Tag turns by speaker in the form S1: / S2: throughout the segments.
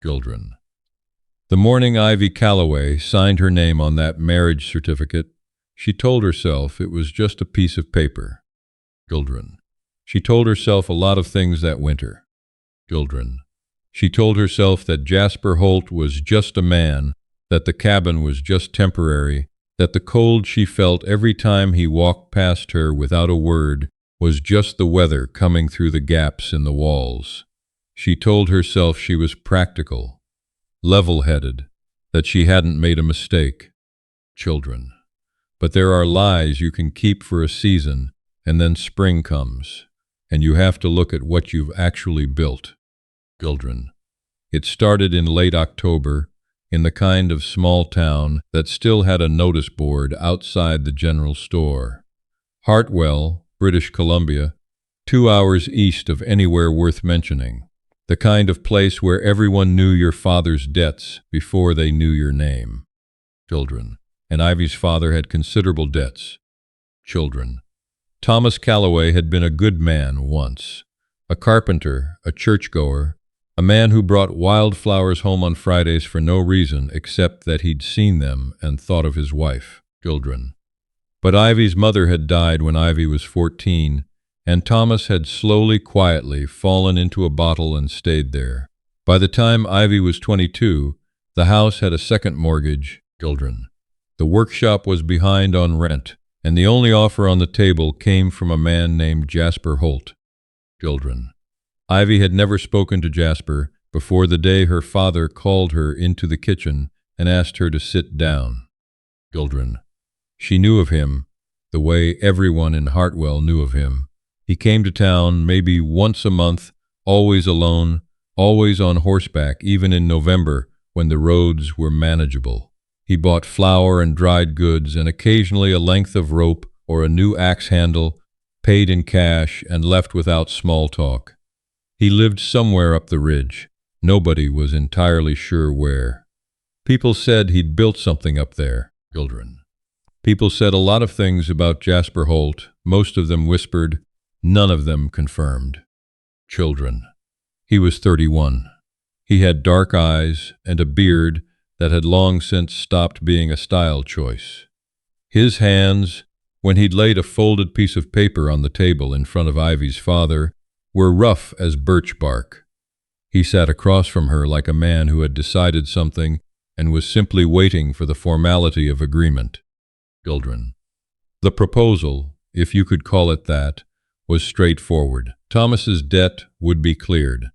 S1: Children. The morning Ivy Calloway signed her name on that marriage certificate, she told herself it was just a piece of paper. Children. She told herself a lot of things that winter. Children. She told herself that Jasper Holt was just a man, that the cabin was just temporary, that the cold she felt every time he walked past her without a word was just the weather coming through the gaps in the walls. She told herself she was practical, level-headed, that she hadn't made a mistake. Children. But there are lies you can keep for a season, and then spring comes, and you have to look at what you've actually built. Children. It started in late October, in the kind of small town that still had a notice board outside the general store. Hartwell, British Columbia, 2 hours east of anywhere worth mentioning. The kind of place where everyone knew your father's debts before they knew your name. Children. And Ivy's father had considerable debts. Children. Thomas Calloway had been a good man once. A carpenter, a churchgoer, a man who brought wildflowers home on Fridays for no reason except that he'd seen them and thought of his wife. Children. But Ivy's mother had died when Ivy was 14, and Thomas had slowly, quietly fallen into a bottle and stayed there. By the time Ivy was 22, the house had a second mortgage. Children. The workshop was behind on rent, and the only offer on the table came from a man named Jasper Holt. Children. Ivy had never spoken to Jasper before the day her father called her into the kitchen and asked her to sit down. Children. She knew of him, the way everyone in Hartwell knew of him. He came to town maybe once a month, always alone, always on horseback, even in November when the roads were manageable. He bought flour and dried goods and occasionally a length of rope or a new axe handle, paid in cash, and left without small talk. He lived somewhere up the ridge. Nobody was entirely sure where. People said he'd built something up there. Children. People said a lot of things about Jasper Holt, most of them whispered, none of them confirmed. Children. He was 31. He had dark eyes and a beard that had long since stopped being a style choice. His hands, when he'd laid a folded piece of paper on the table in front of Ivy's father, were rough as birch bark. He sat across from her like a man who had decided something and was simply waiting for the formality of agreement. Children. The proposal, if you could call it that, was straightforward. Thomas's debt would be cleared.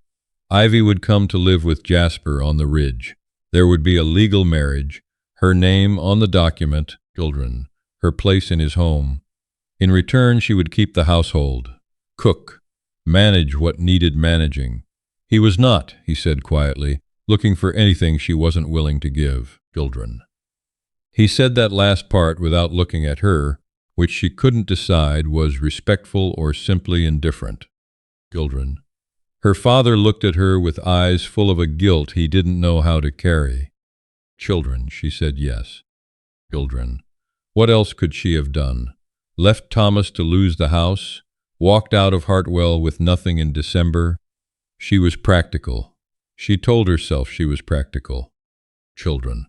S1: Ivy would come to live with Jasper on the ridge. There would be a legal marriage, her name on the document. Children. Her place in his home. In return, she would keep the household, cook, manage what needed managing. He was not, he said quietly, looking for anything she wasn't willing to give. Children. He said that last part without looking at her, which she couldn't decide was respectful or simply indifferent. Children. Her father looked at her with eyes full of a guilt he didn't know how to carry. Children, she said yes. Children. What else could she have done? Left Thomas to lose the house? Walked out of Hartwell with nothing in December? She was practical. She told herself she was practical. Children.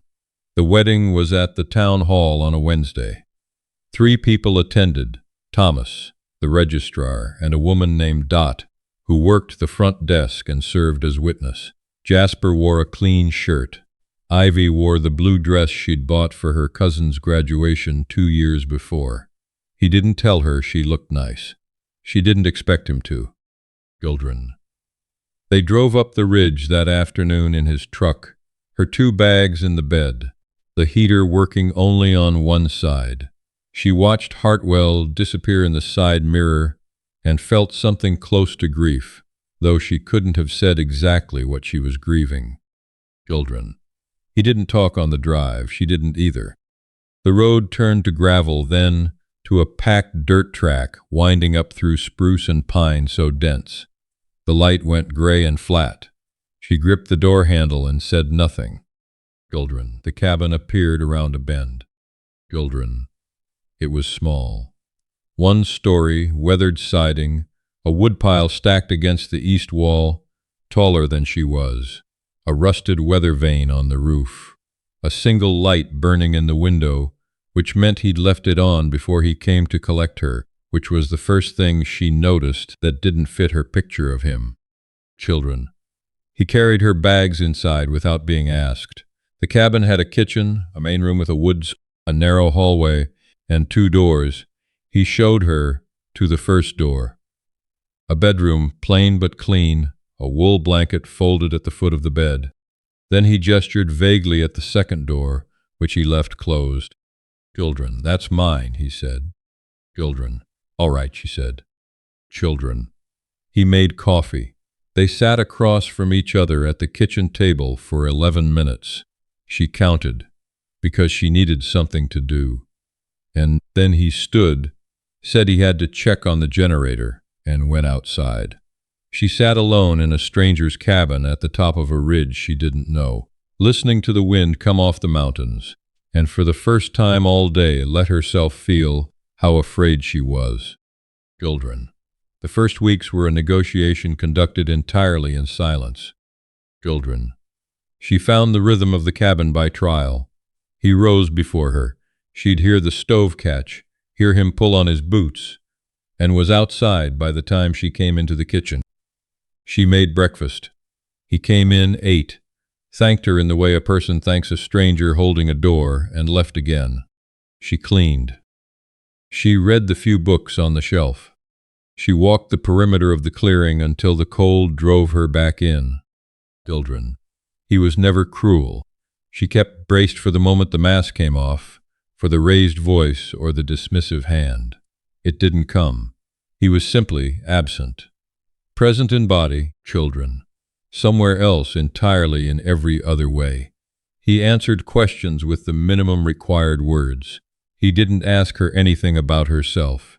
S1: The wedding was at the town hall on a Wednesday. 3 people attended, Thomas, the registrar, and a woman named Dot, who worked the front desk and served as witness. Jasper wore a clean shirt. Ivy wore the blue dress she'd bought for her cousin's graduation 2 years before. He didn't tell her she looked nice. She didn't expect him to. Children. They drove up the ridge that afternoon in his truck, her 2 bags in the bed, the heater working only on one side. She watched Hartwell disappear in the side mirror and felt something close to grief, though she couldn't have said exactly what she was grieving. Children. He didn't talk on the drive. She didn't either. The road turned to gravel, then to a packed dirt track winding up through spruce and pine so dense. The light went gray and flat. She gripped the door handle and said nothing. Children. The cabin appeared around a bend. Children. It was small. 1 story, weathered siding, a woodpile stacked against the east wall, taller than she was. a rusted weather vane on the roof, a single light burning in the window, which meant he'd left it on before he came to collect her, which was the first thing she noticed that didn't fit her picture of him. Children. He carried her bags inside without being asked. The cabin had a kitchen, a main room with a narrow hallway, and 2 doors. He showed her to the first door. A bedroom, plain but clean, a wool blanket folded at the foot of the bed. Then he gestured vaguely at the second door, which he left closed. Children. That's mine, he said. Children. All right, she said. Children. He made coffee. They sat across from each other at the kitchen table for 11 minutes. She counted, because she needed something to do. And then he stood, said he had to check on the generator, and went outside. She sat alone in a stranger's cabin at the top of a ridge she didn't know, listening to the wind come off the mountains, and for the first time all day let herself feel how afraid she was. Children. The first weeks were a negotiation conducted entirely in silence. Children. She found the rhythm of the cabin by trial. He rose before her. She'd hear the stove catch, hear him pull on his boots, and was outside by the time she came into the kitchen. She made breakfast. He came in, ate, thanked her in the way a person thanks a stranger holding a door, and left again. She cleaned. She read the few books on the shelf. She walked the perimeter of the clearing until the cold drove her back in. Children. He was never cruel. She kept braced for the moment the mask came off, for the raised voice or the dismissive hand. It didn't come. He was simply absent. Present in body, children. Somewhere else entirely in every other way. He answered questions with the minimum required words. He didn't ask her anything about herself.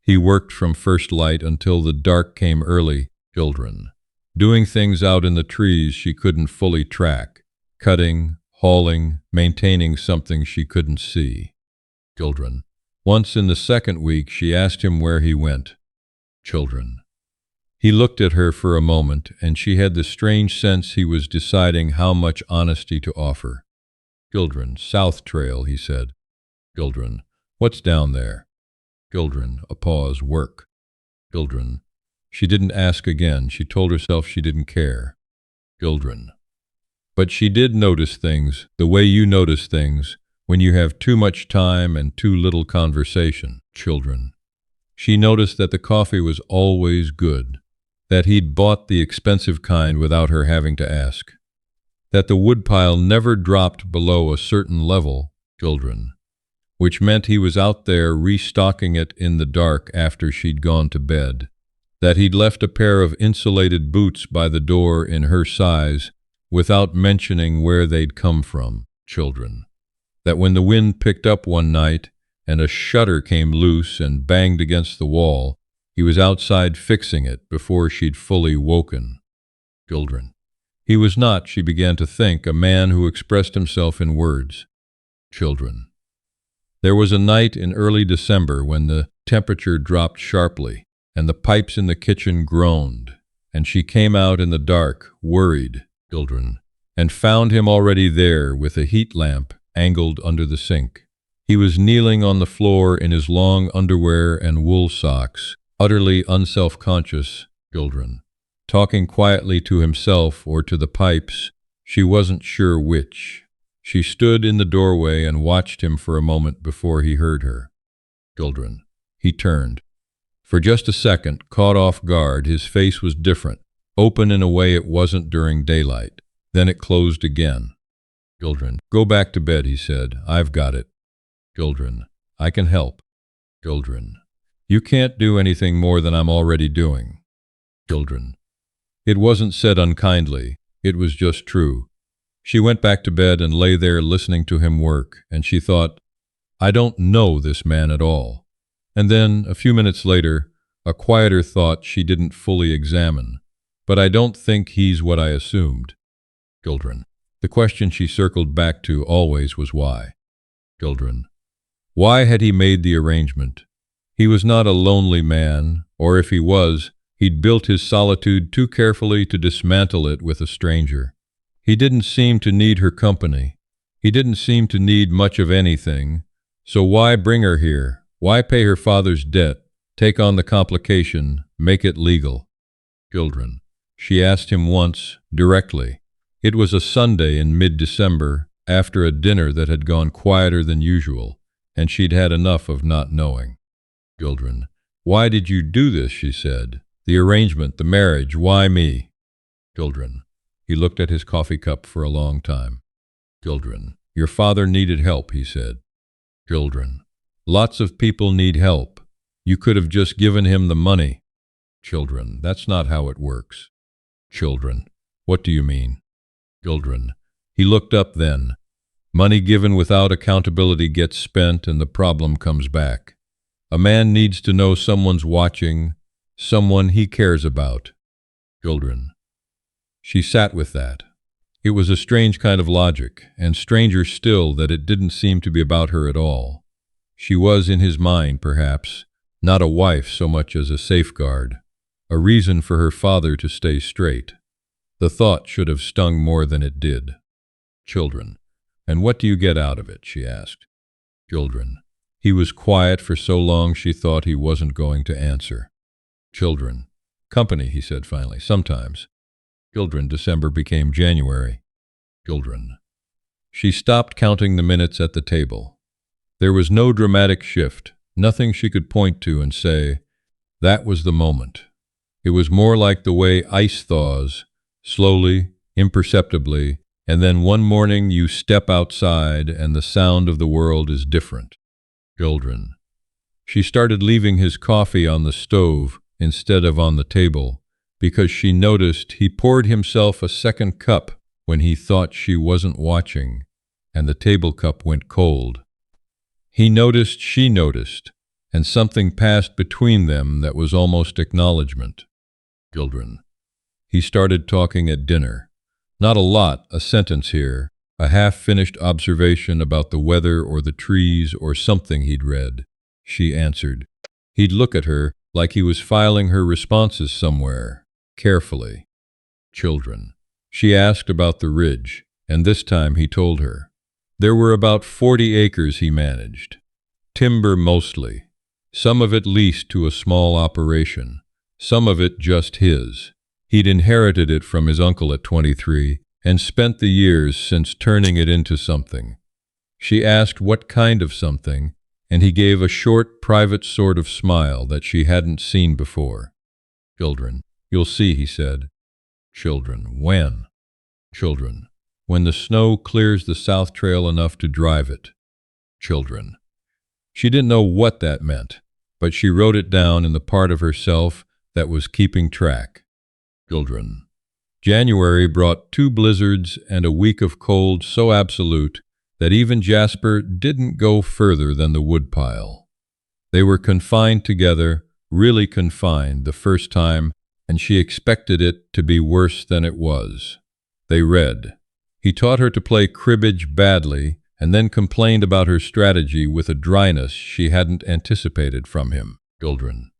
S1: He worked from first light until the dark came early, children. Doing things out in the trees she couldn't fully track, cutting, hauling, maintaining something she couldn't see. Children. Once in the second week she asked him where he went. Children. He looked at her for a moment, and she had the strange sense he was deciding how much honesty to offer. Children. South Trail, he said. Children. What's down there? Children. A pause. Work. Children. She didn't ask again. She told herself she didn't care. Children. But she did notice things, the way you notice things, when you have too much time and too little conversation. Children. She noticed that the coffee was always good, that he'd bought the expensive kind without her having to ask, that the woodpile never dropped below a certain level. Children. Which meant he was out there restocking it in the dark after she'd gone to bed, that he'd left a pair of insulated boots by the door in her size without mentioning where they'd come from. Children. That when the wind picked up one night and a shutter came loose and banged against the wall, he was outside fixing it before she'd fully woken. Children. He was not, she began to think, a man who expressed himself in words. Children. There was a night in early December when the temperature dropped sharply, and the pipes in the kitchen groaned, and she came out in the dark, worried, children, and found him already there with a heat lamp angled under the sink. He was kneeling on the floor in his long underwear and wool socks, utterly unself-conscious, children, talking quietly to himself or to the pipes, she wasn't sure which. She stood in the doorway and watched him for a moment before he heard her. Children. He turned. For just a second, caught off guard, his face was different, open in a way it wasn't during daylight. Then it closed again. Children. Go back to bed, he said. I've got it. Children. I can help. Children. You can't do anything more than I'm already doing. Children. It wasn't said unkindly. It was just true. She went back to bed and lay there listening to him work, and she thought, I don't know this man at all. And then, a few minutes later, a quieter thought she didn't fully examine, but I don't think he's what I assumed. Children. The question she circled back to always was why. Children. Why had he made the arrangement? He was not a lonely man, or if he was, he'd built his solitude too carefully to dismantle it with a stranger. He didn't seem to need her company. He didn't seem to need much of anything. So why bring her here? Why pay her father's debt? Take on the complication, make it legal. Children, she asked him once, directly. It was a Sunday in mid-December, after a dinner that had gone quieter than usual, and she'd had enough of not knowing. Children, why did you do this, she said. The arrangement, the marriage, why me? Children, he looked at his coffee cup for a long time. Children, your father needed help, he said. Children, lots of people need help. You could have just given him the money. Children, that's not how it works. Children, what do you mean? Children, he looked up then. Money given without accountability gets spent and the problem comes back. A man needs to know someone's watching, someone he cares about. Children. She sat with that. It was a strange kind of logic, and stranger still that it didn't seem to be about her at all. She was, in his mind, perhaps, not a wife so much as a safeguard, a reason for her father to stay straight. The thought should have stung more than it did. Children. And what do you get out of it? She asked. Children. He was quiet for so long she thought he wasn't going to answer. Children. Company, he said finally, sometimes. Children. December became January. Children. She stopped counting the minutes at the table. There was no dramatic shift, nothing she could point to and say, that was the moment. It was more like the way ice thaws, slowly, imperceptibly, and then one morning you step outside and the sound of the world is different. Children. She started leaving his coffee on the stove instead of on the table, because she noticed he poured himself a second cup when he thought she wasn't watching, and the table cup went cold. He noticed she noticed, and something passed between them that was almost acknowledgement. Children. He started talking at dinner. Not a lot, a sentence here, a half-finished observation about the weather or the trees or something he'd read. She answered. He'd look at her like he was filing her responses somewhere, carefully. Children. She asked about the ridge, and this time he told her. There were about 40 acres he managed. Timber mostly. Some of it leased to a small operation. Some of it just his. He'd inherited it from his uncle at 23 and spent the years since turning it into something. She asked what kind of something, and he gave a short, private sort of smile that she hadn't seen before. Children. You'll see, he said. Children. When? Children. When the snow clears the south trail enough to drive it. Children. She didn't know what that meant, but she wrote it down in the part of herself that was keeping track. Children. January brought 2 blizzards and a week of cold so absolute that even Jasper didn't go further than the woodpile. They were confined together, really confined the first time, and she expected it to be worse than it was. They read. He taught her to play cribbage badly and then complained about her strategy with a dryness she hadn't anticipated from him. Children.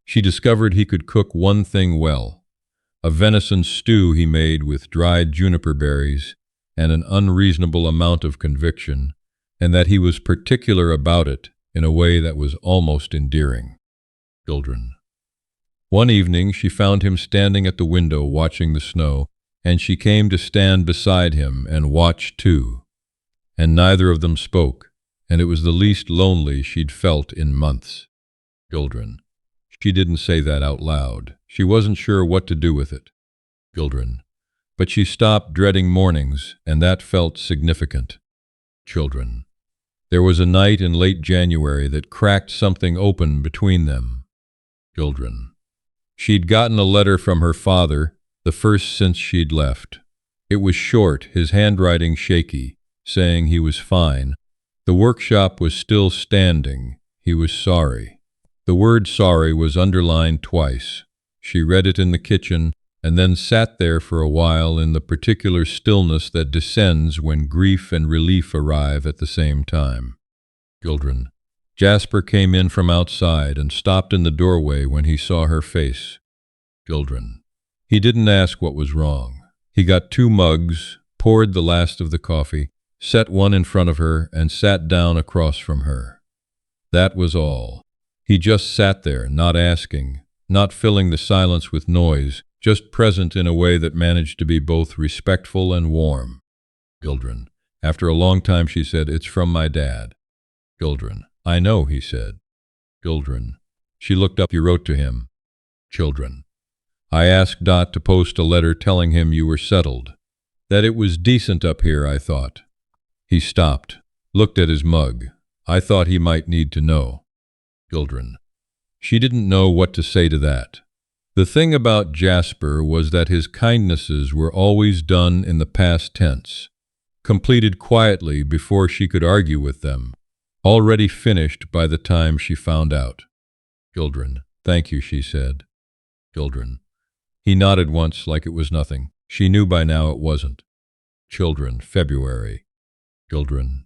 S1: She discovered he could cook one thing well. A venison stew he made with dried juniper berries and an unreasonable amount of conviction, and that he was particular about it in a way that was almost endearing. Children. One evening she found him standing at the window watching the snow, and she came to stand beside him and watch too. And neither of them spoke, and it was the least lonely she'd felt in months. Children. She didn't say that out loud. She wasn't sure what to do with it. Children. But she stopped dreading mornings, and that felt significant. Children. There was a night in late January that cracked something open between them. Children. She'd gotten a letter from her father, the first since she'd left. It was short, his handwriting shaky, saying he was fine. The workshop was still standing. He was sorry. The word sorry was underlined twice. She read it in the kitchen and then sat there for a while in the particular stillness that descends when grief and relief arrive at the same time. Children. Jasper came in from outside and stopped in the doorway when he saw her face. Children. He didn't ask what was wrong. He got 2 mugs, poured the last of the coffee, set one in front of her, and sat down across from her. That was all. He just sat there, not asking, not filling the silence with noise, just present in a way that managed to be both respectful and warm. Children. After a long time she said, "It's from my dad." Children. "I know," he said. Children. She looked up. "You wrote to him." Children. "I asked Dot to post a letter telling him you were settled. That it was decent up here, I thought." He stopped, looked at his mug. "I thought he might need to know." Children. She didn't know what to say to that. The thing about Jasper was that his kindnesses were always done in the past tense, completed quietly before she could argue with them, already finished by the time she found out. Children. "Thank you," she said. Children. He nodded once like it was nothing. She knew by now it wasn't. Children. February. Children.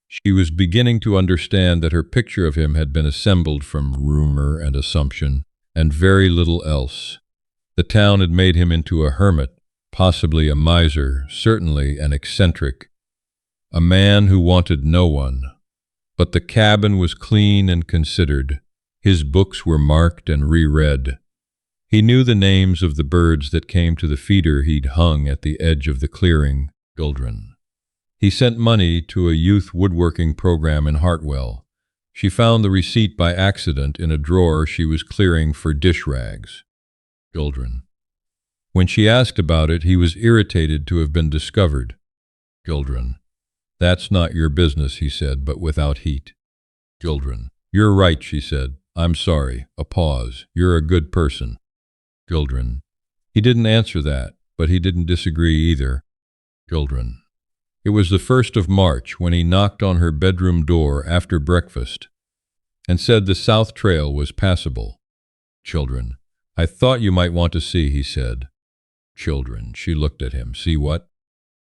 S1: She was beginning to understand that her picture of him had been assembled from rumor and assumption, and very little else. The town had made him into a hermit, possibly a miser, certainly an eccentric, a man who wanted no one. But the cabin was clean and considered. His books were marked and reread. He knew the names of the birds that came to the feeder he'd hung at the edge of the clearing. Children. He sent money to a youth woodworking program in Hartwell. She found the receipt by accident in a drawer she was clearing for dish rags. Children. When she asked about it, he was irritated to have been discovered. Children. "That's not your business," he said, but without heat. Children. "You're right," she said. "I'm sorry." A pause. "You're a good person." Children. He didn't answer that, but he didn't disagree either. Children. It was the 1st of March when he knocked on her bedroom door after breakfast and said the South Trail was passable. Children. "I thought you might want to see," he said. Children. She looked at him. "See what?"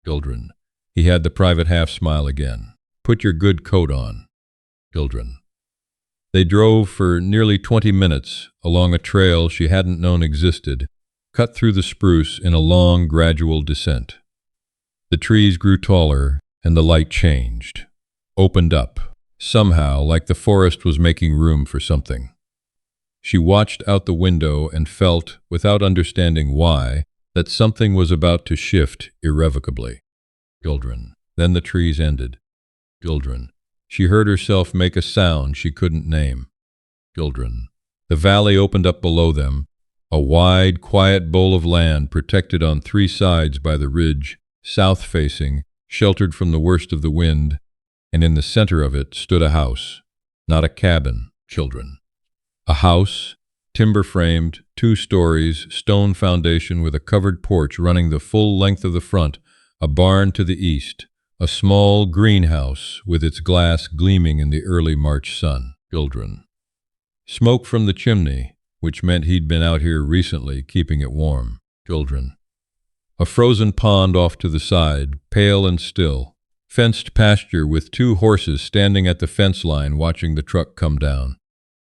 S1: Children. He had the private half-smile again. "Put your good coat on." Children. They drove for nearly 20 minutes along a trail she hadn't known existed, cut through the spruce in a long, gradual descent. The trees grew taller, and the light changed, opened up, somehow like the forest was making room for something. She watched out the window and felt, without understanding why, that something was about to shift irrevocably. Children. Then the trees ended. Children. She heard herself make a sound she couldn't name. Children. The valley opened up below them, a wide, quiet bowl of land protected on 3 sides by the ridge, south-facing, sheltered from the worst of the wind, and in the center of it stood a house. Not a cabin. Children. A house, timber-framed, 2 stories, stone foundation with a covered porch running the full length of the front, a barn to the east, a small greenhouse with its glass gleaming in the early March sun. Children. Smoke from the chimney, which meant he'd been out here recently, keeping it warm. Children. A frozen pond off to the side, pale and still. Fenced pasture with 2 horses standing at the fence line watching the truck come down.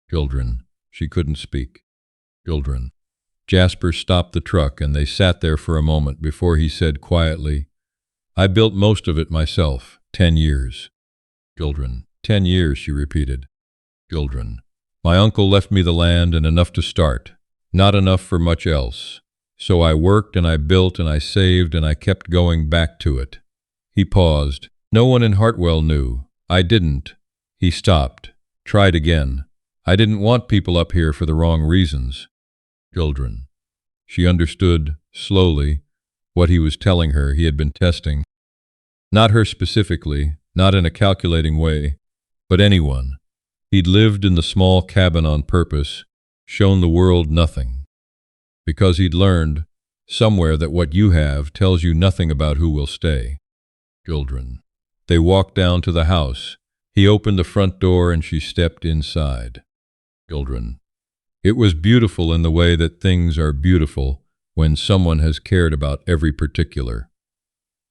S1: Children. She couldn't speak. Children. Jasper stopped the truck and they sat there for a moment before he said quietly, "I built most of it myself, 10 years. Children. 10 years, she repeated. Children. My uncle left me the land and enough to start, not enough for much else. So I worked and I built and I saved and I kept going back to it." He paused. "No one in Hartwell knew. I didn't." He stopped, tried again. "I didn't want people up here for the wrong reasons." Children. She understood, slowly, what he was telling her he had been testing. Not her specifically, not in a calculating way, but anyone. He'd lived in the small cabin on purpose, shown the world nothing. Because he'd learned, somewhere, that what you have tells you nothing about who will stay. Children. They walked down to the house. He opened the front door and she stepped inside. Children. It was beautiful in the way that things are beautiful when someone has cared about every particular.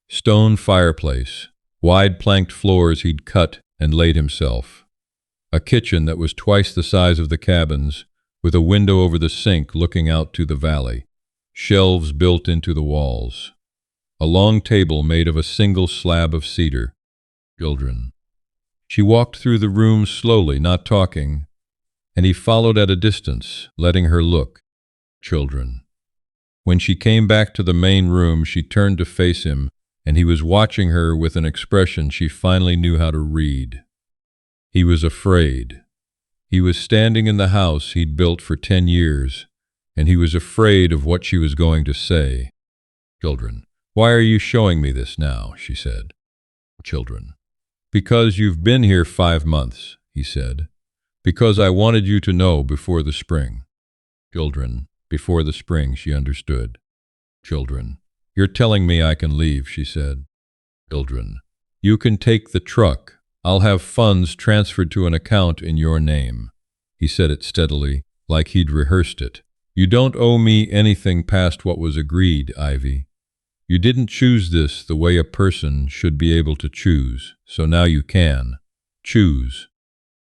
S1: Stone fireplace, wide planked floors he'd cut and laid himself. A kitchen that was twice the size of the cabin's, with a window over the sink looking out to the valley. shelves built into the walls, a long table made of a single slab of cedar. Children. She walked through the room slowly, not talking, and he followed at a distance, letting her look. Children. When she came back to the main room, she turned to face him, and he was watching her with an expression she finally knew how to read. He was afraid. He was standing in the house he'd built for 10 years, and he was afraid of what she was going to say. Children. Why are you showing me this now? She said. Children. Because you've been here 5 months, he said. Because I wanted you to know before the spring. Children. Before the spring, she understood. Children. You're telling me I can leave, she said. Children. You can take the truck. I'll have funds transferred to an account in your name. He said it steadily, like he'd rehearsed it. You don't owe me anything past what was agreed, Ivy. You didn't choose this the way a person should be able to choose, so now you can. Choose.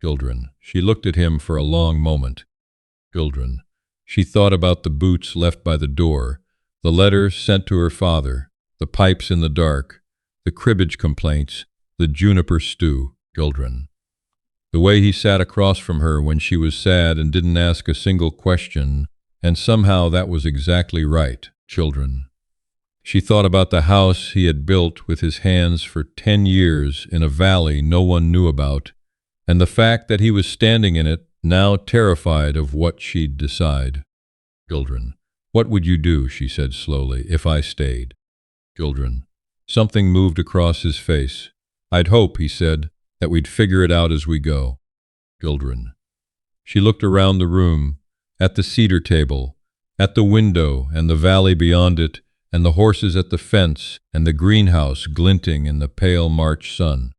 S1: Children. She looked at him for a long moment. Children. She thought about the boots left by the door, the letter sent to her father, the pipes in the dark, the cribbage complaints, the juniper stew. Children. The way he sat across from her when she was sad and didn't ask a single question, and somehow that was exactly right. Children. She thought about the house he had built with his hands for 10 years in a valley no one knew about, and the fact that he was standing in it, now terrified of what she'd decide. Children. What would you do, she said slowly, if I stayed? Children. Something moved across his face. I'd hope, he said, that we'd figure it out as we go. Children. She looked around the room, at the cedar table, at the window and the valley beyond it, and the horses at the fence, and the greenhouse glinting in the pale March sun.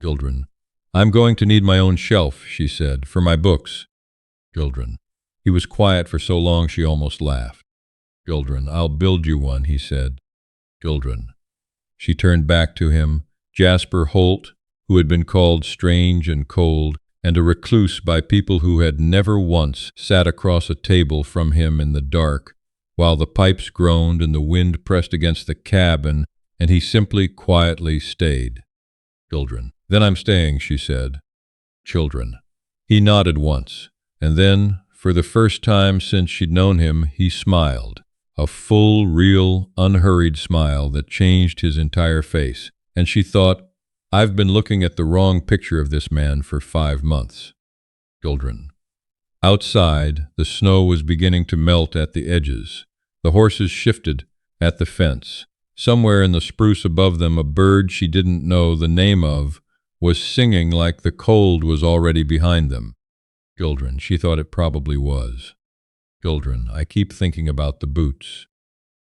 S1: Children. I'm going to need my own shelf, she said, for my books. Children. He was quiet for so long she almost laughed. Children. I'll build you one, he said. Children. She turned back to him, Jasper Holt, who had been called strange and cold, and a recluse by people who had never once sat across a table from him in the dark, while the pipes groaned and the wind pressed against the cabin, and he simply quietly stayed. Children. Then I'm staying, she said. Children. He nodded once, and then, for the first time since she'd known him, he smiled, a full, real, unhurried smile that changed his entire face, and she thought, I've been looking at the wrong picture of this man for 5 months. Children. Outside, the snow was beginning to melt at the edges. The horses shifted at the fence. Somewhere in the spruce above them, a bird she didn't know the name of was singing like the cold was already behind them. Children. She thought it probably was. Children. I keep thinking about the boots.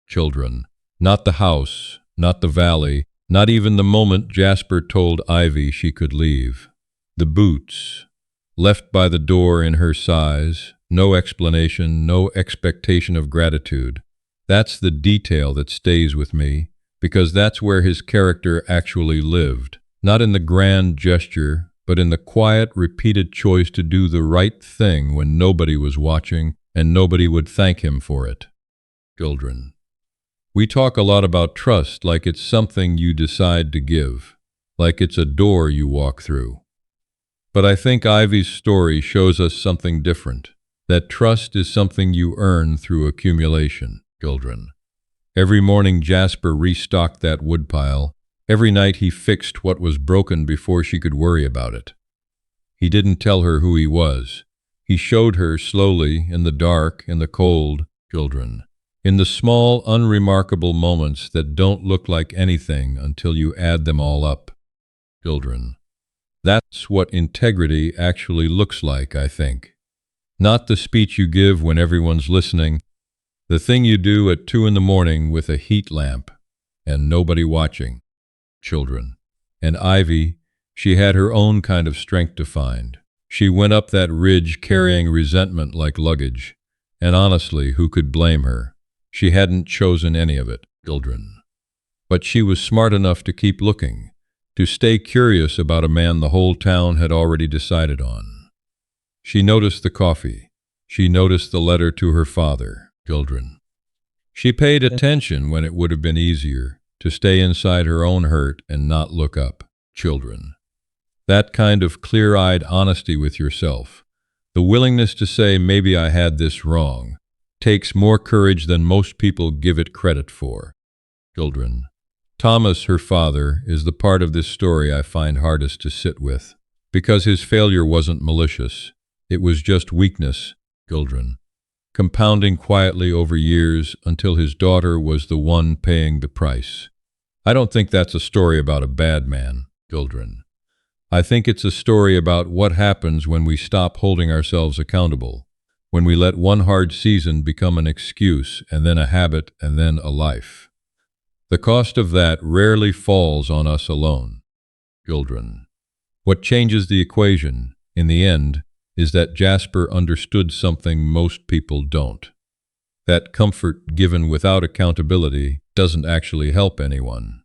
S1: Children. Not the house, not the valley, not even the moment Jasper told Ivy she could leave. The boots, left by the door in her size, no explanation, no expectation of gratitude. That's the detail that stays with me, because that's where his character actually lived. Not in the grand gesture, but in the quiet, repeated choice to do the right thing when nobody was watching and nobody would thank him for it. Children. We talk a lot about trust like it's something you decide to give, like it's a door you walk through. But I think Ivy's story shows us something different, that trust is something you earn through accumulation. Children. Every morning Jasper restocked that woodpile. Every night he fixed what was broken before she could worry about it. He didn't tell her who he was. He showed her slowly, in the dark, in the cold. Children. In the small, unremarkable moments that don't look like anything until you add them all up. Children. That's what integrity actually looks like, I think. Not the speech you give when everyone's listening, the thing you do at 2 a.m. with a heat lamp and nobody watching. Children. And Ivy, she had her own kind of strength to find. She went up that ridge carrying resentment like luggage, and honestly, who could blame her? She hadn't chosen any of it. Children. But she was smart enough to keep looking, to stay curious about a man the whole town had already decided on. She noticed the coffee. She noticed the letter to her father. Children. She paid attention when it would have been easier to stay inside her own hurt and not look up. Children. That kind of clear-eyed honesty with yourself, the willingness to say, maybe I had this wrong, takes more courage than most people give it credit for. Children. Thomas, her father, is the part of this story I find hardest to sit with, because his failure wasn't malicious. It was just weakness. Children. Compounding quietly over years until his daughter was the one paying the price. I don't think that's a story about a bad man. Children. I think it's a story about what happens when we stop holding ourselves accountable, when we let one hard season become an excuse and then a habit and then a life. The cost of that rarely falls on us alone. Children. What changes the equation, in the end, is that Jasper understood something most people don't. That comfort given without accountability doesn't actually help anyone.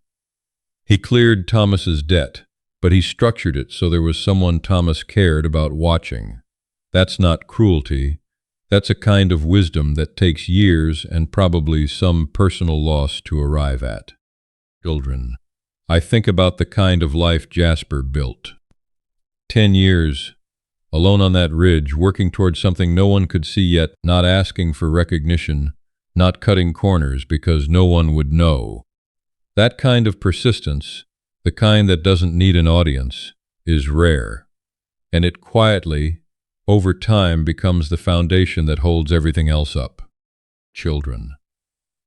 S1: He cleared Thomas's debt, but he structured it so there was someone Thomas cared about watching. That's not cruelty. That's a kind of wisdom that takes years and probably some personal loss to arrive at. Children. I think about the kind of life Jasper built. 10 years, alone on that ridge, working towards something no one could see yet, not asking for recognition, not cutting corners because no one would know. That kind of persistence, the kind that doesn't need an audience, is rare, and it quietly, over time, becomes the foundation that holds everything else up. Children.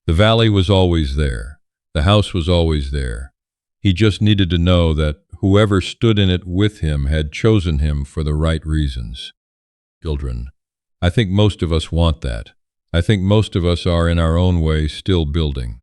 S1: The valley was always there. The house was always there. He just needed to know that whoever stood in it with him had chosen him for the right reasons. Children. I think most of us want that. I think most of us are in our own way still building.